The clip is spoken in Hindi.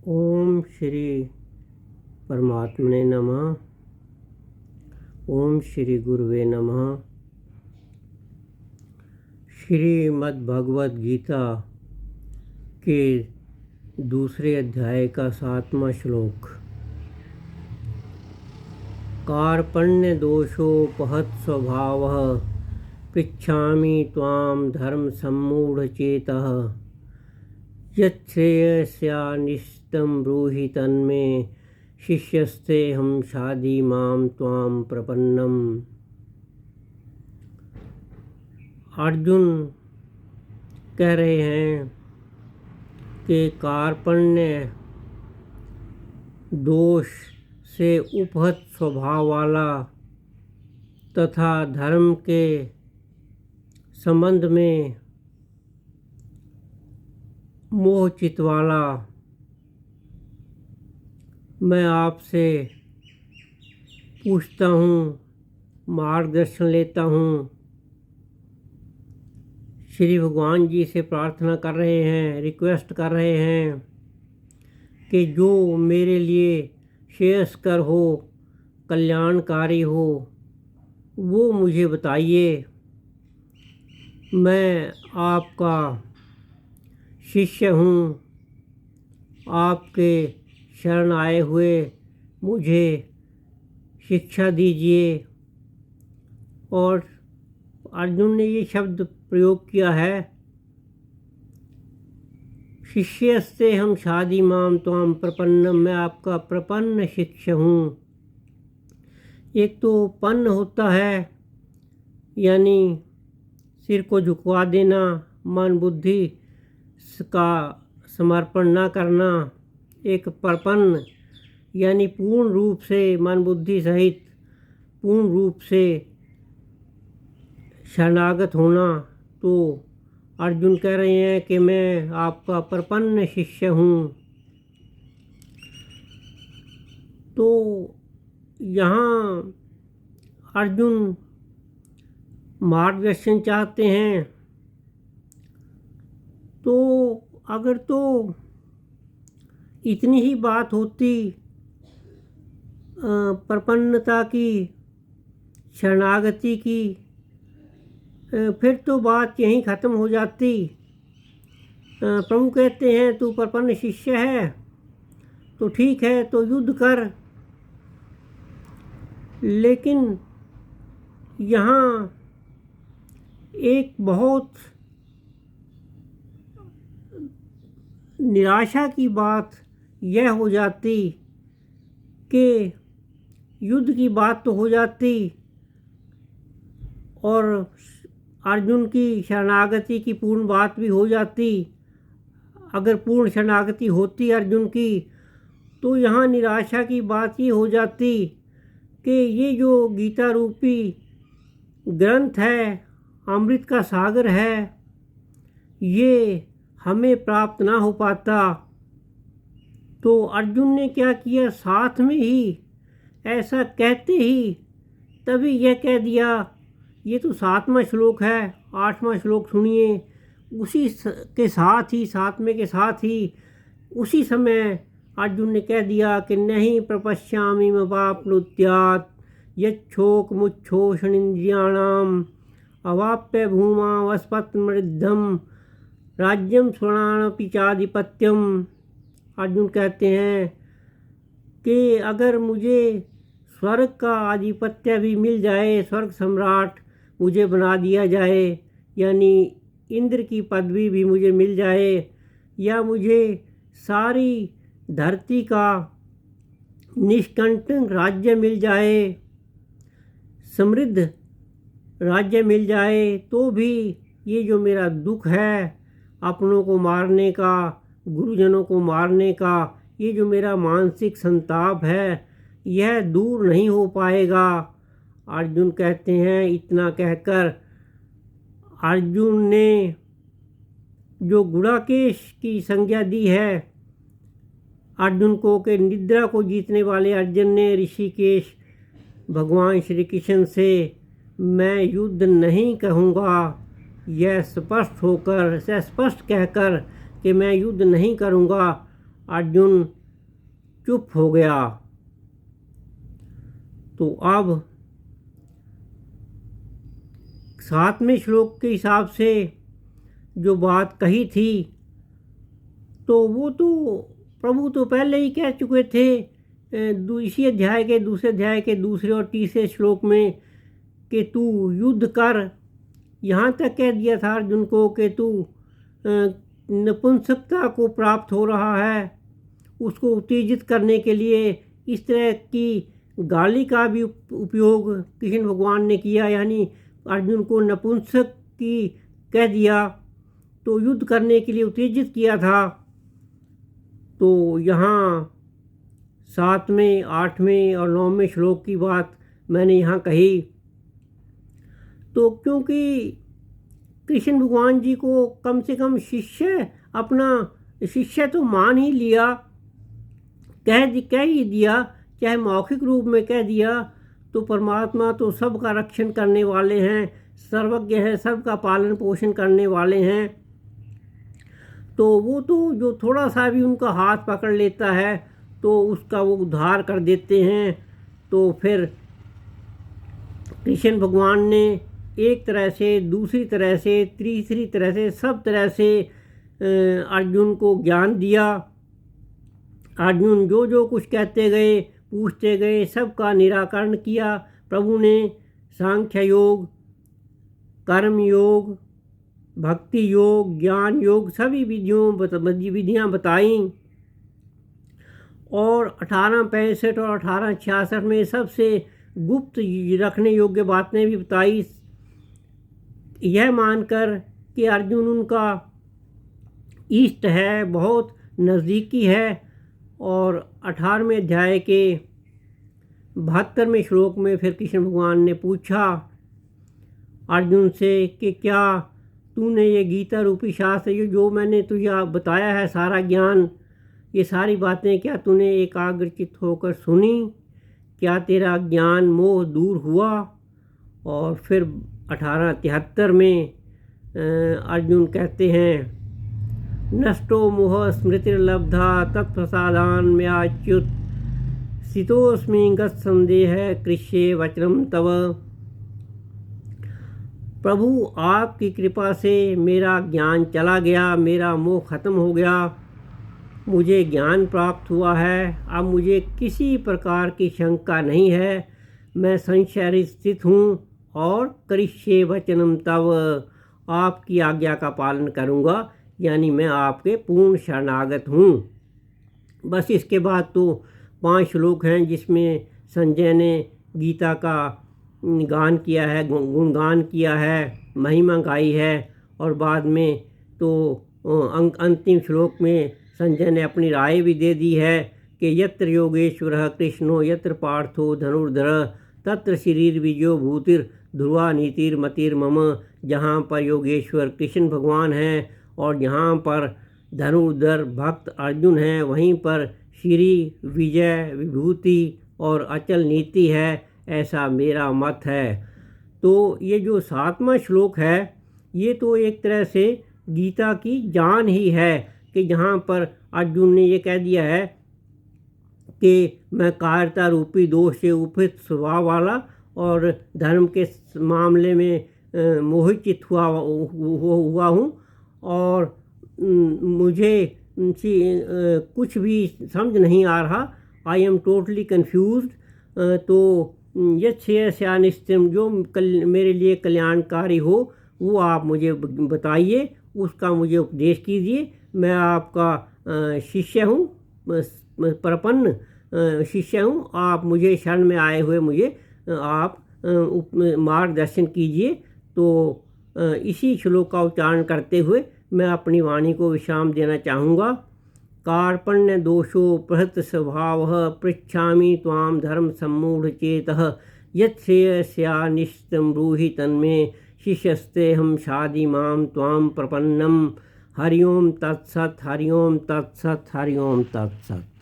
ओम श्री परमात्मने नमः। ओम श्री गुरुवे नमः। श्रीमद् भगवद गीता के दूसरे अध्याय का 7वां श्लोक। कार्पण्य दोषोपहत स्वभावः पृच्छामि त्वां धर्म सम्मूढ़चेतः यच्छ्रेयस्यानिष्टं ब्रूहि तन्मे शिष्यस्तेऽहं शाधि मां त्वां प्रपन्नम्। अर्जुन कह रहे हैं कि कार्पण्य दोष से उपहत स्वभाव वाला तथा धर्म के संबंध में मोहचित वाला मैं आपसे पूछता हूँ, मार्गदर्शन लेता हूँ। श्री भगवान जी से प्रार्थना कर रहे हैं, रिक्वेस्ट कर रहे हैं कि जो मेरे लिए श्रेयस्कर हो, कल्याणकारी हो, वो मुझे बताइए। मैं आपका शिष्य हूँ, आपके शरण आए हुए मुझे शिक्षा दीजिए। और अर्जुन ने ये शब्द प्रयोग किया है, शिष्यस्ते हम शाधि माम त्वाम प्रपन्नम, मैं आपका प्रपन्न शिष्य हूँ। एक तो पन्न होता है यानी सिर को झुकवा देना, मन बुद्धि का समर्पण न करना। एक प्रपन्न यानी पूर्ण रूप से मन बुद्धि सहित पूर्ण रूप से शरणागत होना। तो अर्जुन कह रहे हैं कि मैं आपका प्रपन्न शिष्य हूँ। तो यहाँ अर्जुन मार्गदर्शन चाहते हैं। तो अगर तो इतनी ही बात होती प्रपन्नता की, शरणागति की, फिर तो बात यहीं ख़त्म हो जाती। प्रभु कहते हैं तू प्रपन्न शिष्य है तो ठीक है, तो युद्ध कर। लेकिन यहाँ एक बहुत निराशा की बात यह हो जाती कि युद्ध की बात तो हो जाती और अर्जुन की शरणागति की पूर्ण बात भी हो जाती। अगर पूर्ण शरणागति होती अर्जुन की तो यहाँ निराशा की बात ये हो जाती कि ये जो गीता रूपी ग्रंथ है, अमृत का सागर है, ये हमें प्राप्त ना हो पाता। तो अर्जुन ने क्या किया, साथ में ही ऐसा कहते ही तभी यह कह दिया। ये तो 7वां श्लोक है, 8वां श्लोक सुनिए। उसी के साथ ही, 7वें के साथ ही उसी समय अर्जुन ने कह दिया कि नहीं प्रपश्यामि मवाप्नुत्यात् यच्छोक मुच्छोषण इंद्रियाणाम अवाप्य भूमा वस्पत्मृद्धम राज्यम स्वर्णापि चाधिपत्यम। अर्जुन कहते हैं कि अगर मुझे स्वर्ग का आधिपत्य भी मिल जाए, स्वर्ग सम्राट मुझे बना दिया जाए, यानी इंद्र की पदवी भी मुझे मिल जाए, या मुझे सारी धरती का निष्कंटक राज्य मिल जाए, समृद्ध राज्य मिल जाए, तो भी ये जो मेरा दुख है अपनों को मारने का, गुरुजनों को मारने का, ये जो मेरा मानसिक संताप है, यह दूर नहीं हो पाएगा। अर्जुन कहते हैं, इतना कहकर अर्जुन ने जो गुणाकेश की संज्ञा दी है अर्जुन को, कि निद्रा को जीतने वाले अर्जुन ने ऋषिकेश भगवान श्री कृष्ण से मैं युद्ध नहीं कहूँगा, यह स्पष्ट होकर, स्पष्ट कहकर कि मैं युद्ध नहीं करूँगा, अर्जुन चुप हो गया। तो अब 7वें श्लोक के हिसाब से जो बात कही थी तो वो तो प्रभु तो पहले ही कह चुके थे इसी अध्याय के दूसरे और तीसरे श्लोक में कि तू युद्ध कर। यहाँ तक कह दिया था अर्जुन को कि तू नपुंसकता को प्राप्त हो रहा है, उसको उत्तेजित करने के लिए इस तरह की गाली का भी उपयोग कृष्ण भगवान ने किया, यानी अर्जुन को नपुंसक की कह दिया, तो युद्ध करने के लिए उत्तेजित किया था। तो यहाँ 7वें, 8वें और 9वें श्लोक की बात मैंने यहाँ कही। तो क्योंकि कृष्ण भगवान जी को कम से कम अपना शिष्य तो मान ही लिया, कह ही दिया, चाहे मौखिक रूप में कह दिया, तो परमात्मा तो सबका रक्षण करने वाले हैं, सर्वज्ञ है, सबका पालन पोषण करने वाले हैं। तो वो तो जो थोड़ा सा भी उनका हाथ पकड़ लेता है तो उसका वो उद्धार कर देते हैं। तो फिर कृष्ण भगवान ने एक तरह से, दूसरी तरह से, तीसरी तरह से, सब तरह से अर्जुन को ज्ञान दिया। अर्जुन जो जो कुछ कहते गए, पूछते गए, सबका निराकरण किया प्रभु ने। सांख्य योग, कर्म योग, भक्ति योग, ज्ञान योग, सभी विधियाँ बताईं। और 1865 और 1866 में सबसे गुप्त रखने योग्य बातें भी बताई, यह मानकर कि अर्जुन उनका इष्ट है, बहुत नज़दीकी है। और 18वें अध्याय के 72वें श्लोक में फिर कृष्ण भगवान ने पूछा अर्जुन से कि क्या तूने ये गीता रूपी शास्त्र, ये जो मैंने तुझे बताया है सारा ज्ञान, ये सारी बातें क्या तूने एकाग्रचित्त होकर सुनी? क्या तेरा ज्ञान मोह दूर हुआ? और फिर 1873 में अर्जुन कहते हैं नष्टो मोह स्मृतिर्लब्धा तत्प्रसादान मयाच्युत स्थितोऽस्मि गतसंदेह कृष्ये वचनम तव। प्रभु आपकी कृपा से मेरा ज्ञान चला गया, मेरा मोह खत्म हो गया, मुझे ज्ञान प्राप्त हुआ है। अब मुझे किसी प्रकार की शंका नहीं है, मैं संशय रहित स्थित हूँ और करिष्ये वचनम तव, आपकी आज्ञा का पालन करूँगा, यानी मैं आपके पूर्ण शरणागत हूँ। बस इसके बाद तो 5 श्लोक हैं जिसमें संजय ने गीता का गान किया है, गुणगान किया है, महिमा गाई है। और बाद में तो अंतिम श्लोक में संजय ने अपनी राय भी दे दी है कि यत्र योगेश्वरः कृष्णो यत्र पार्थो धनुर्धरः तत्र शरीरविजयो भूतिर् ध्रुवा नीतिर्मतिर्मम। जहाँ पर योगेश्वर कृष्ण भगवान हैं और जहाँ पर धनुर्धर भक्त अर्जुन हैं, वहीं पर श्री, विजय, विभूति और अचल नीति है, ऐसा मेरा मत है। तो ये जो 7वां श्लोक है ये तो एक तरह से गीता की जान ही है कि जहाँ पर अर्जुन ने ये कह दिया है कि मैं कायरता रूपी दोष से उपहित स्वभाव वाला और धर्म के मामले में मोहित हुआ हूँ और मुझे कुछ भी समझ नहीं आ रहा, आई एम टोटली कन्फ्यूज्ड। तो यच्छ्रेयस्यानिष्टं, जो मेरे लिए कल्याणकारी हो वो आप मुझे बताइए, उसका मुझे उपदेश कीजिए। मैं आपका शिष्य हूँ, प्रपन्न शिष्य हूँ, आप मुझे शरण में आए हुए मुझे आप मार्गदर्शन कीजिए। तो इसी श्लोक का उच्चारण करते हुए मैं अपनी वाणी को विश्राम देना चाहूँगा। कार्पण्य दोषो प्रहृत स्वभावः पृच्छामि त्वां धर्म सम्मूढ़ चेतः यच्छ्रेयस्यानिष्टं ब्रूहि तन्मे शिष्यस्तेऽहं शाधि मां त्वां प्रपन्नम्। हरि ओम तत्सत्, हरि ओम तत्सत्, हरि ओम तत्सत्।